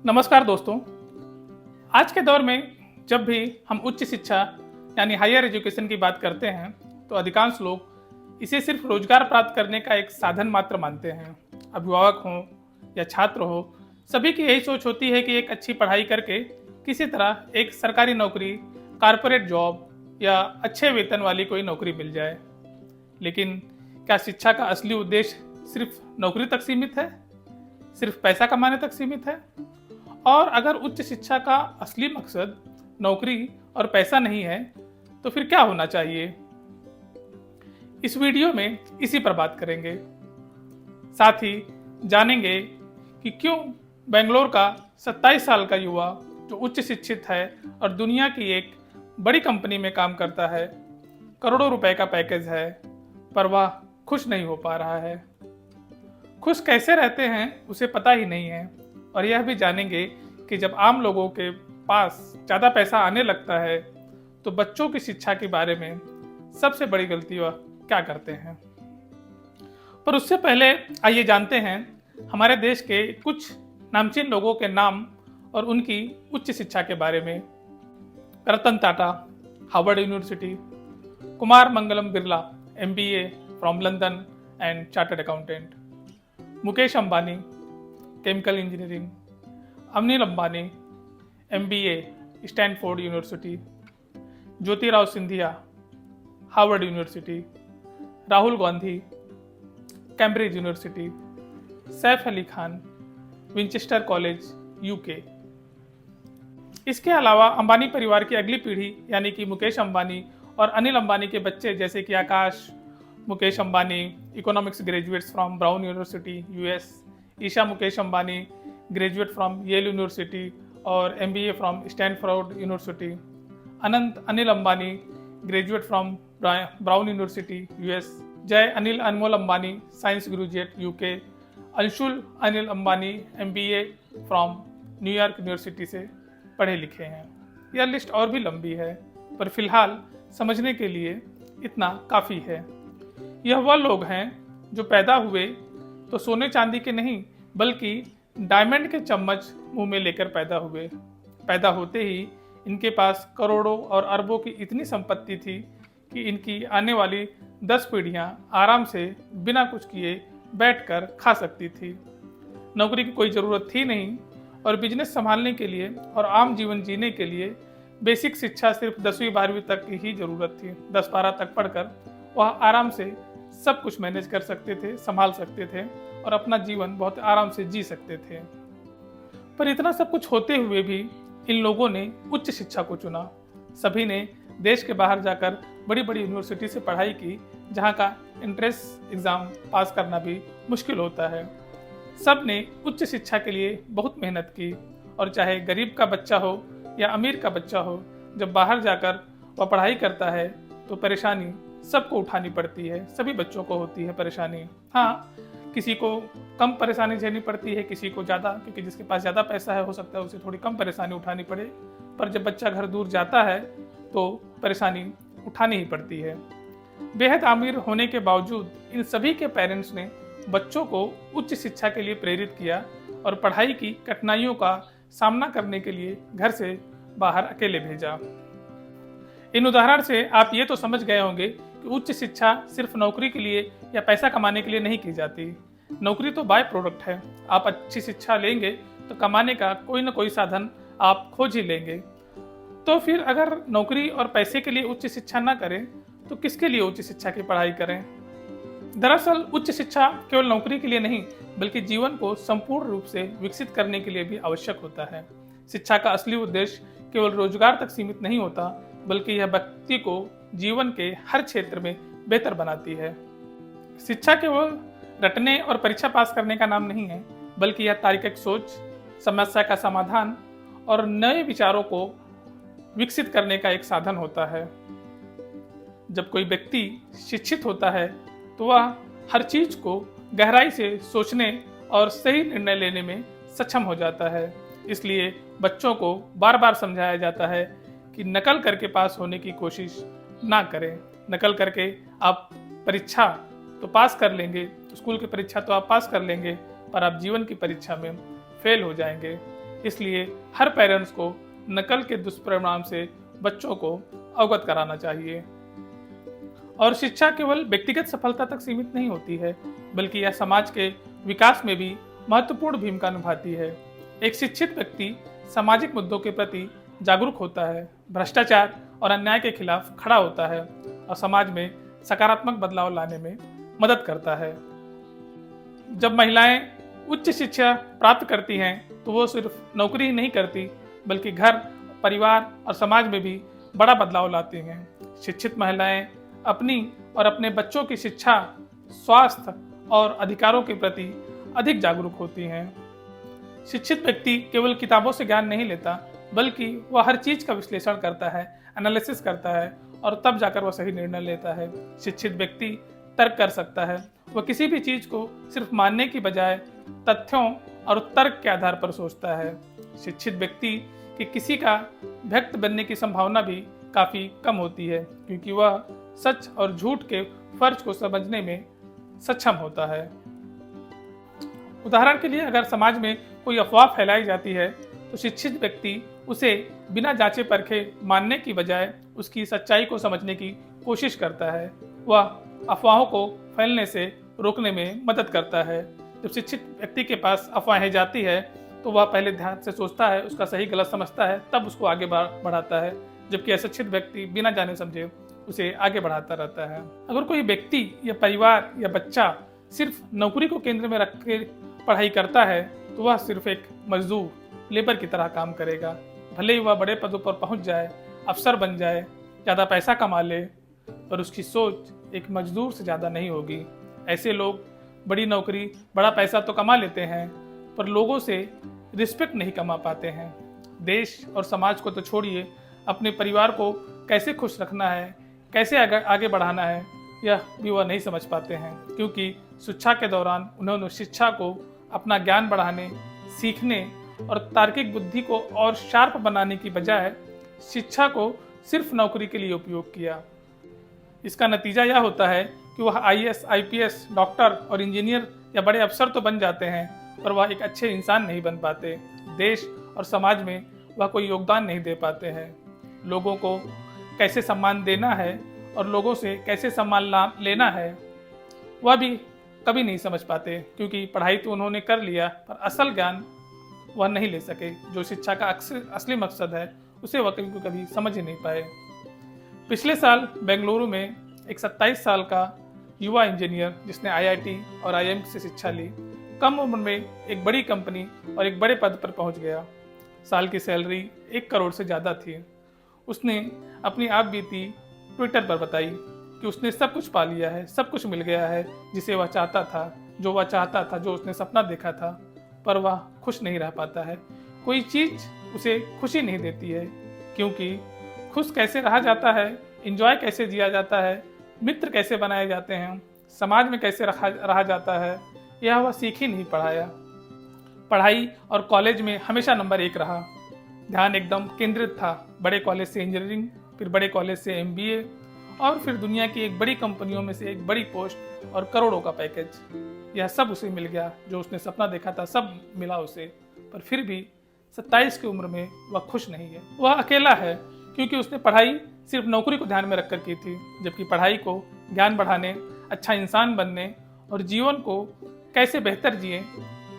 नमस्कार दोस्तों। आज के दौर में जब भी हम उच्च शिक्षा यानी हायर एजुकेशन की बात करते हैं तो अधिकांश लोग इसे सिर्फ रोजगार प्राप्त करने का एक साधन मात्र मानते हैं। अभिभावक हों या छात्र हो, सभी की यही सोच होती है कि एक अच्छी पढ़ाई करके किसी तरह एक सरकारी नौकरी, कारपोरेट जॉब या अच्छे वेतन वाली कोई नौकरी मिल जाए। लेकिन क्या शिक्षा का असली उद्देश्य सिर्फ नौकरी तक सीमित है? सिर्फ पैसा कमाने तक सीमित है? और अगर उच्च शिक्षा का असली मकसद नौकरी और पैसा नहीं है तो फिर क्या होना चाहिए? इस वीडियो में इसी पर बात करेंगे। साथ ही जानेंगे कि क्यों बेंगलोर का 27 साल का युवा जो उच्च शिक्षित है और दुनिया की एक बड़ी कंपनी में काम करता है, करोड़ों रुपए का पैकेज है, पर वह खुश नहीं हो पा रहा है। खुश कैसे रहते हैं उसे पता ही नहीं है। और यह भी जानेंगे कि जब आम लोगों के पास ज़्यादा पैसा आने लगता है तो बच्चों की शिक्षा के बारे में सबसे बड़ी गलती वह क्या करते हैं। पर उससे पहले आइए जानते हैं हमारे देश के कुछ नामचीन लोगों के नाम और उनकी उच्च शिक्षा के बारे में। Ratan Tata, Harvard university. Kumar Mangalam Birla, MBA from London and chartered accountant. Mukesh Ambani, chemical engineering. Anil Ambani, MBA Stanford university. Jyotirao Scindia, Harvard university. Rahul Gandhi, Cambridge university. Saif Ali Khan, Winchester college, UK। इसके अलावा अंबानी परिवार की अगली पीढ़ी यानी कि मुकेश अंबानी और अनिल अंबानी के बच्चे जैसे कि Akash Mukesh Ambani, economics graduates from Brown university, US। Isha Mukesh Ambani, graduate from Yale university और MBA from Stanford university. Anant Anil Ambani, graduate from Brown university, US। Jai Anil Anmol Ambani, science graduate, UK। Anshul Anil Ambani, MBA from New York university से पढ़े लिखे हैं। यह लिस्ट और भी लंबी है, पर फिलहाल समझने के लिए इतना काफ़ी है। यह वह लोग हैं जो पैदा हुए तो सोने चांदी के नहीं बल्कि डायमंड के चम्मच मुंह में लेकर पैदा हुए। पैदा होते ही इनके पास करोड़ों और अरबों की इतनी संपत्ति थी कि इनकी आने वाली 10 पीढ़ियां आराम से बिना कुछ किए बैठकर खा सकती थी। नौकरी की कोई ज़रूरत थी नहीं और बिजनेस संभालने के लिए और आम जीवन जीने के लिए बेसिक शिक्षा सिर्फ 10वीं 12वीं तक की ही ज़रूरत थी। 10-12 तक पढ़कर वह आराम से सब कुछ मैनेज कर सकते थे, संभाल सकते थे और अपना जीवन बहुत आराम से जी सकते थे। पर इतना सब कुछ होते हुए भी इन लोगों ने उच्च शिक्षा को चुना। सभी ने देश के बाहर जाकर बड़ी बड़ी यूनिवर्सिटी से पढ़ाई की, जहाँ का एंट्रेंस एग्ज़ाम पास करना भी मुश्किल होता है। सब ने उच्च शिक्षा के लिए बहुत मेहनत की और चाहे गरीब का बच्चा हो या अमीर का बच्चा हो, जब बाहर जाकर वह पढ़ाई करता है तो परेशानी सबको उठानी पड़ती है। सभी बच्चों को होती है परेशानी। हाँ, किसी को कम परेशानी झेलनी पड़ती है, किसी को ज़्यादा, क्योंकि जिसके पास ज़्यादा पैसा है हो सकता है उसे थोड़ी कम परेशानी उठानी पड़े। पर जब बच्चा घर दूर जाता है तो परेशानी उठानी ही पड़ती है। बेहद अमीर होने के बावजूद इन सभी के पेरेंट्स ने बच्चों को उच्च शिक्षा के लिए प्रेरित किया और पढ़ाई की कठिनाइयों का सामना करने के लिए घर से बाहर अकेले भेजा। इन उदाहरण से आप ये तो समझ गए होंगे कि उच्च शिक्षा सिर्फ नौकरी के लिए या पैसा कमाने के लिए नहीं की जाती। नौकरी तो बाय प्रोडक्ट है। आप अच्छी शिक्षा लेंगे तो कमाने का कोई ना कोई साधन आप खोज ही लेंगे। तो फिर अगर नौकरी और पैसे के लिए उच्च शिक्षा ना करें तो किसके लिए उच्च शिक्षा की पढ़ाई करें? दरअसल उच्च शिक्षा केवल नौकरी के लिए नहीं बल्कि जीवन को संपूर्ण रूप से विकसित करने के लिए भी आवश्यक होता है। शिक्षा का असली उद्देश्य केवल रोजगार तक सीमित नहीं होता बल्कि यह व्यक्ति को जीवन के हर क्षेत्र में बेहतर बनाती है। शिक्षा केवल रटने और परीक्षा पास करने का नाम नहीं है बल्कि यह तार्किक सोच, समस्या का समाधान और नए विचारों को विकसित करने का एक साधन होता है। जब कोई व्यक्ति शिक्षित होता है तो वह हर चीज को गहराई से सोचने और सही निर्णय लेने में सक्षम हो जाता है। इसलिए बच्चों को बार बार समझाया जाता है कि नकल करके पास होने की कोशिश ना करें। नकल करके आप परीक्षा तो पास कर लेंगे, स्कूल की परीक्षा तो आप पास कर लेंगे, पर आप जीवन की परीक्षा में फेल हो जाएंगे। इसलिए हर पेरेंट्स को नकल के दुष्परिणाम से बच्चों को अवगत कराना चाहिए। और शिक्षा केवल व्यक्तिगत सफलता तक सीमित नहीं होती है, बल्कि यह समाज के विकास में भी महत्वपूर्ण भूमिका निभाती है। एक शिक्षित व्यक्ति सामाजिक मुद्दों के प्रति जागरूक होता है, भ्रष्टाचार और अन्याय के खिलाफ खड़ा होता है और समाज में सकारात्मक बदलाव लाने में मदद करता है। जब महिलाएं उच्च शिक्षा प्राप्त करती हैं तो वो सिर्फ नौकरी ही नहीं करती, बल्कि घर, परिवार और समाज में भी बड़ा बदलाव लाती हैं। शिक्षित महिलाएं अपनी और अपने बच्चों की शिक्षा, स्वास्थ्य और अधिकारों के प्रति अधिक जागरूक होती हैं। शिक्षित व्यक्ति केवल किताबों से ज्ञान नहीं लेता, बल्कि वह हर चीज का विश्लेषण करता है, एनालिसिस करता है और तब जाकर वह सही निर्णय लेता है। शिक्षित व्यक्ति तर्क कर सकता है, वह किसी भी चीज को सिर्फ मानने की बजाय तथ्यों और तर्क के आधार पर सोचता है। शिक्षित व्यक्ति की किसी का भक्त बनने की संभावना भी काफी कम होती है, क्योंकि वह सच और झूठ के फर्ज को समझने में सक्षम होता है। उदाहरण के लिए, अगर समाज में कोई अफवाह फैलाई जाती है तो शिक्षित व्यक्ति उसे बिना जांचे परखे मानने की बजाय उसकी सच्चाई को समझने की कोशिश करता है। वह अफवाहों को फैलने से रोकने में मदद करता है। जब शिक्षित व्यक्ति के पास अफवाहें जाती है तो वह पहले ध्यान से सोचता है, उसका सही गलत समझता है, तब उसको आगे बढ़ाता है, जबकि अशिक्षित व्यक्ति बिना जाने समझे उसे आगे बढ़ाता रहता है। अगर कोई व्यक्ति या परिवार या बच्चा सिर्फ नौकरी को केंद्र में रख के पढ़ाई करता है तो वह सिर्फ एक मजदूर, लेबर की तरह काम करेगा। भले ही वह बड़े पदों पर पहुंच जाए, अफसर बन जाए, ज़्यादा पैसा कमा ले, पर उसकी सोच एक मजदूर से ज़्यादा नहीं होगी। ऐसे लोग बड़ी नौकरी, बड़ा पैसा तो कमा लेते हैं, पर लोगों से रिस्पेक्ट नहीं कमा पाते हैं। देश और समाज को तो छोड़िए, अपने परिवार को कैसे खुश रखना है, कैसे आगे बढ़ाना है, यह भी वह नहीं समझ पाते हैं, क्योंकि शिक्षा के दौरान उन्होंने शिक्षा को अपना ज्ञान बढ़ाने, सीखने और तार्किक बुद्धि को और शार्प बनाने की बजाय शिक्षा को सिर्फ नौकरी के लिए उपयोग किया। इसका नतीजा यह होता है कि वह IAS, IPS, डॉक्टर और इंजीनियर या बड़े अफसर तो बन जाते हैं, पर वह एक अच्छे इंसान नहीं बन पाते। देश और समाज में वह कोई योगदान नहीं दे पाते हैं। लोगों को कैसे सम्मान देना है और लोगों से कैसे सम्मान लेना है, वह भी कभी नहीं समझ पाते, क्योंकि पढ़ाई तो उन्होंने कर लिया, पर असल ज्ञान वह नहीं ले सके। जो शिक्षा का असली मकसद है उसे वह कभी समझ ही नहीं पाए। पिछले साल बेंगलुरु में एक 27 साल का युवा इंजीनियर, जिसने IIT और IIM से शिक्षा ली, कम उम्र में एक बड़ी कंपनी और एक बड़े पद पर पहुंच गया। साल की सैलरी 1 करोड़ से ज़्यादा थी। उसने अपनी आप बीती ट्विटर पर बताई कि उसने सब कुछ पा लिया है, सब कुछ मिल गया है जिसे वह चाहता था, जो वह चाहता था, जो उसने सपना देखा था, पर वह खुश नहीं रह पाता है। कोई चीज़ उसे खुशी नहीं देती है, क्योंकि खुश कैसे रहा जाता है, एंजॉय कैसे जिया जाता है, मित्र कैसे बनाए जाते हैं, समाज में कैसे रहा जाता है, यह वह सीख ही नहीं पढ़ाया। पढ़ाई और कॉलेज में हमेशा नंबर 1 रहा। ध्यान एकदम केंद्रित था। बड़े कॉलेज से इंजीनियरिंग, फिर बड़े कॉलेज से MBA और फिर दुनिया की एक बड़ी कंपनियों में से एक बड़ी पोस्ट और करोड़ों का पैकेज। यह सब उसे मिल गया, जो उसने सपना देखा था सब मिला उसे, पर फिर भी 27 की उम्र में वह खुश नहीं है। वह अकेला है, क्योंकि उसने पढ़ाई सिर्फ नौकरी को ध्यान में रखकर की थी, जबकि पढ़ाई को ज्ञान बढ़ाने, अच्छा इंसान बनने और जीवन को कैसे बेहतर जिए,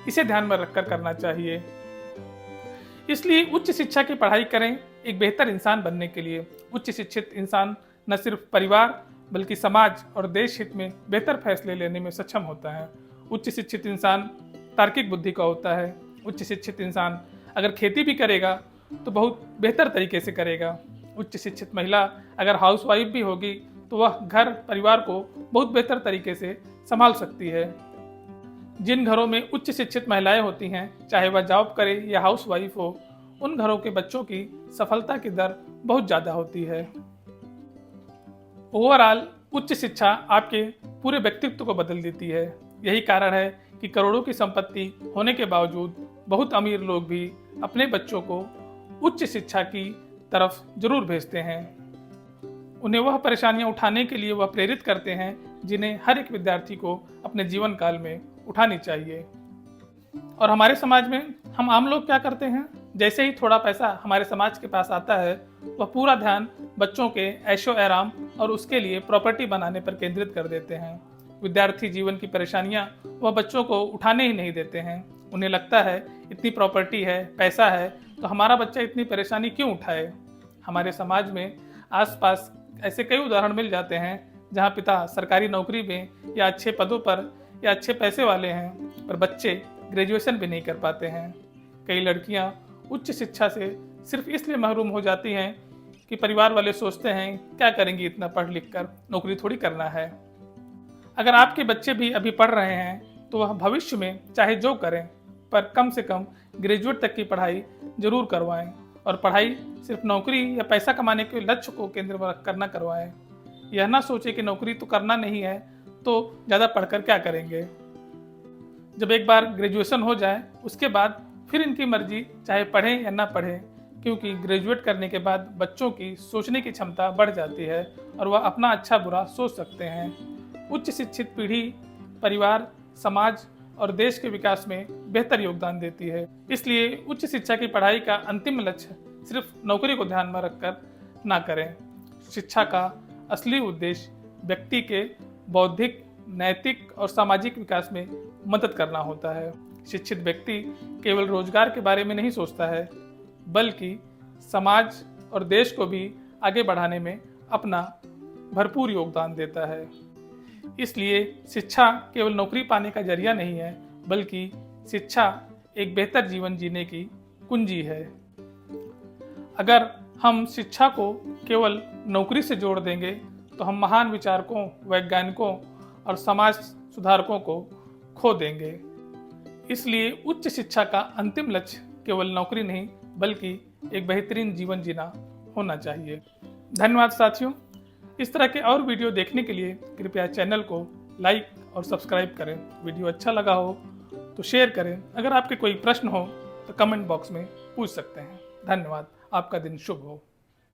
इसे ध्यान में रखकर करना चाहिए। इसलिए उच्च शिक्षा की पढ़ाई करें एक बेहतर इंसान बनने के लिए। उच्च शिक्षित इंसान न सिर्फ परिवार बल्कि समाज और देश हित में बेहतर फैसले लेने में सक्षम होता है। उच्च शिक्षित इंसान तार्किक बुद्धि का होता है। उच्च शिक्षित इंसान अगर खेती भी करेगा तो बहुत बेहतर तरीके से करेगा। उच्च शिक्षित महिला अगर हाउसवाइफ भी होगी तो वह घर परिवार को बहुत बेहतर तरीके से संभाल सकती है। जिन घरों में उच्च शिक्षित महिलाएं होती हैं, चाहे वह जॉब करे या हाउसवाइफ हो, उन घरों के बच्चों की सफलता की दर बहुत ज़्यादा होती है। ओवरऑल उच्च शिक्षा आपके पूरे व्यक्तित्व को बदल देती है। यही कारण है कि करोड़ों की संपत्ति होने के बावजूद बहुत अमीर लोग भी अपने बच्चों को उच्च शिक्षा की तरफ जरूर भेजते हैं। उन्हें वह परेशानियां उठाने के लिए वह प्रेरित करते हैं जिन्हें हर एक विद्यार्थी को अपने जीवन काल में उठानी चाहिए। और हमारे समाज में हम आम लोग क्या करते हैं? जैसे ही थोड़ा पैसा हमारे समाज के पास आता है, वह पूरा ध्यान बच्चों के ऐशो आराम और उसके लिए प्रॉपर्टी बनाने पर केंद्रित कर देते हैं। विद्यार्थी जीवन की परेशानियां वह बच्चों को उठाने ही नहीं देते हैं। उन्हें लगता है इतनी प्रॉपर्टी है, पैसा है, तो हमारा बच्चा इतनी परेशानी क्यों उठाए। हमारे समाज में आसपास ऐसे कई उदाहरण मिल जाते हैं जहां पिता सरकारी नौकरी में या अच्छे पदों पर या अच्छे पैसे वाले हैं, पर बच्चे ग्रेजुएशन भी नहीं कर पाते हैं। कई लड़कियां उच्च शिक्षा से सिर्फ इसलिए महरूम हो जाती हैं कि परिवार वाले सोचते हैं क्या करेंगी इतना पढ़ लिख कर, नौकरी थोड़ी करना है। अगर आपके बच्चे भी अभी पढ़ रहे हैं तो वह भविष्य में चाहे जो करें, पर कम से कम ग्रेजुएट तक की पढ़ाई जरूर करवाएं और पढ़ाई सिर्फ नौकरी या पैसा कमाने के लक्ष्य को केंद्र में रखकर न करवाएं। यह ना सोचे कि नौकरी तो करना नहीं है तो ज़्यादा पढ़कर क्या करेंगे। जब एक बार ग्रेजुएशन हो जाए उसके बाद फिर इनकी मर्जी, चाहे पढ़ें या ना पढ़ें, क्योंकि ग्रेजुएट करने के बाद बच्चों की सोचने की क्षमता बढ़ जाती है और वह अपना अच्छा बुरा सोच सकते हैं। उच्च शिक्षित पीढ़ी परिवार, समाज और देश के विकास में बेहतर योगदान देती है। इसलिए उच्च शिक्षा की पढ़ाई का अंतिम लक्ष्य सिर्फ नौकरी को ध्यान में रखकर ना करें। शिक्षा का असली उद्देश्य व्यक्ति के बौद्धिक, नैतिक और सामाजिक विकास में मदद करना होता है। शिक्षित व्यक्ति केवल रोजगार के बारे में नहीं सोचता है, बल्कि समाज और देश को भी आगे बढ़ाने में अपना भरपूर योगदान देता है। इसलिए शिक्षा केवल नौकरी पाने का जरिया नहीं है, बल्कि शिक्षा एक बेहतर जीवन जीने की कुंजी है। अगर हम शिक्षा को केवल नौकरी से जोड़ देंगे तो हम महान विचारकों, वैज्ञानिकों और समाज सुधारकों को खो देंगे। इसलिए उच्च शिक्षा का अंतिम लक्ष्य केवल नौकरी नहीं, बल्कि एक बेहतरीन जीवन जीना होना चाहिए। धन्यवाद साथियों। इस तरह के और वीडियो देखने के लिए कृपया चैनल को लाइक और सब्सक्राइब करें। वीडियो अच्छा लगा हो तो शेयर करें। अगर आपके कोई प्रश्न हो तो कमेंट बॉक्स में पूछ सकते हैं। धन्यवाद। आपका दिन शुभ हो।